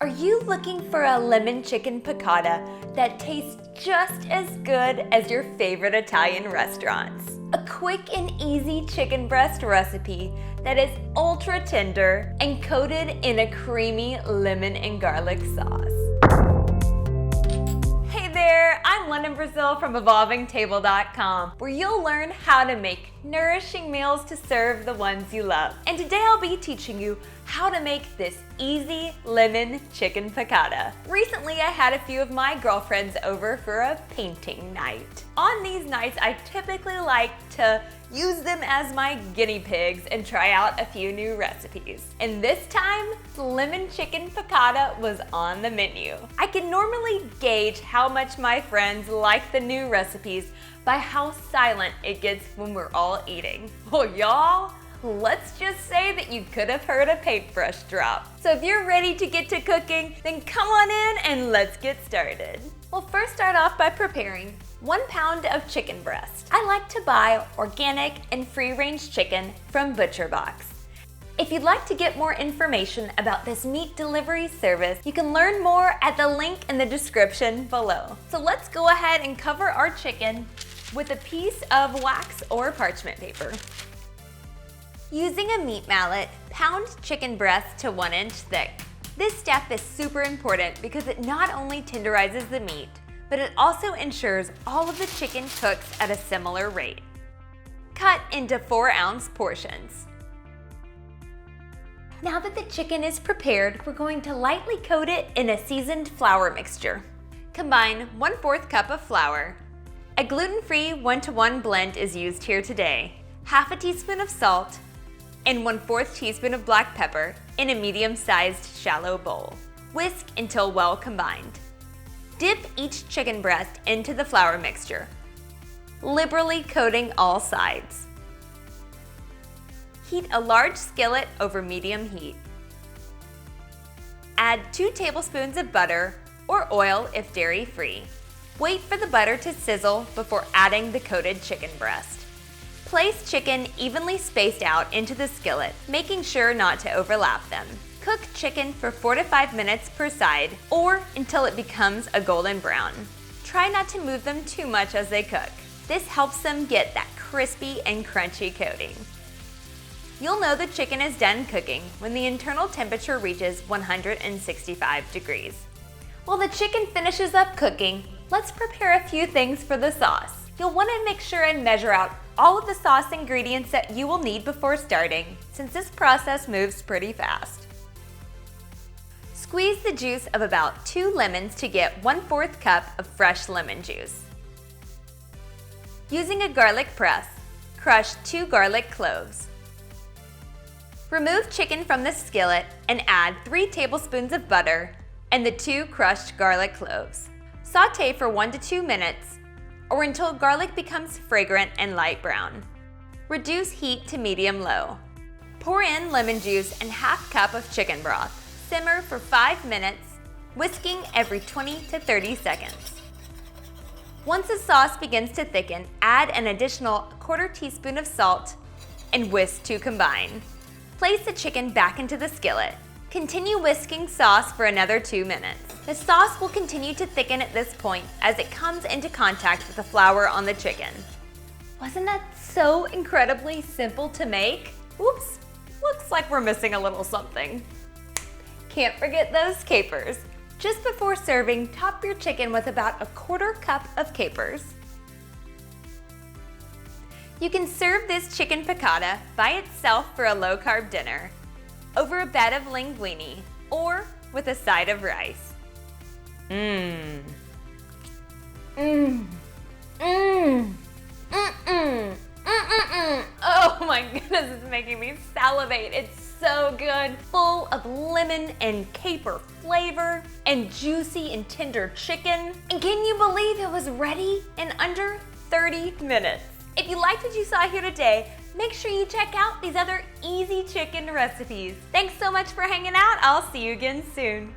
Are you looking for a lemon chicken piccata that tastes just as good as your favorite Italian restaurants? A quick and easy chicken breast recipe that is ultra tender and coated in a creamy lemon and garlic sauce. Hey there, I'm London Brazil from EvolvingTable.com, where you'll learn how to make nourishing meals to serve the ones you love. And today I'll be teaching you how to make this easy lemon chicken piccata. Recently, I had a few of my girlfriends over for a painting night. On these nights, I typically like to use them as my guinea pigs and try out a few new recipes. And this time, lemon chicken piccata was on the menu. I can normally gauge how much my friends like the new recipes by how silent it gets when we're all eating. Well, y'all, let's just say that you could have heard a paintbrush drop. So if you're ready to get to cooking, then come on in and let's get started. We'll first start off by preparing 1 pound of chicken breast. I like to buy organic and free-range chicken from ButcherBox. If you'd like to get more information about this meat delivery service, you can learn more at the link in the description below. So let's go ahead and cover our chicken with a piece of wax or parchment paper. Using a meat mallet, pound chicken breast to 1 inch thick. This step is super important because it not only tenderizes the meat, but it also ensures all of the chicken cooks at a similar rate. Cut into 4-ounce portions. Now that the chicken is prepared, we're going to lightly coat it in a seasoned flour mixture. Combine 1/4 cup of flour. A gluten-free 1-to-1 blend is used here today. Half a teaspoon of salt and 1/4 teaspoon of black pepper in a medium-sized shallow bowl. Whisk until well combined. Dip each chicken breast into the flour mixture, liberally coating all sides. Heat a large skillet over medium heat. Add 2 tablespoons of butter or oil if dairy-free. Wait for the butter to sizzle before adding the coated chicken breast. Place chicken evenly spaced out into the skillet, making sure not to overlap them. Cook chicken for 4 to 5 minutes per side or until it becomes a golden brown. Try not to move them too much as they cook. This helps them get that crispy and crunchy coating. You'll know the chicken is done cooking when the internal temperature reaches 165 degrees. While the chicken finishes up cooking, let's prepare a few things for the sauce. You'll want to make sure and measure out all of the sauce ingredients that you will need before starting, since this process moves pretty fast. Squeeze the juice of about 2 lemons to get 1/4 cup of fresh lemon juice. Using a garlic press, crush 2 garlic cloves. Remove chicken from the skillet and add 3 tablespoons of butter and the 2 crushed garlic cloves. Saute for 1 to 2 minutes or until garlic becomes fragrant and light brown. Reduce heat to medium-low. Pour in lemon juice and ½ cup of chicken broth. Simmer for 5 minutes, whisking every 20 to 30 seconds. Once the sauce begins to thicken, add an additional 1/4 teaspoon of salt and whisk to combine. Place the chicken back into the skillet. Continue whisking sauce for another 2 minutes. The sauce will continue to thicken at this point as it comes into contact with the flour on the chicken. Wasn't that so incredibly simple to make? Oops, looks like we're missing a little something. Can't forget those capers. Just before serving, top your chicken with about 1/4 cup of capers. You can serve this chicken piccata by itself for a low-carb dinner, over a bed of linguine, or with a side of rice. Oh my goodness, it's making me salivate. It's so good. Full of lemon and caper flavor and juicy and tender chicken. And can you believe it was ready in under 30 minutes? If you liked what you saw here today, make sure you check out these other easy chicken recipes. Thanks so much for hanging out. I'll see you again soon.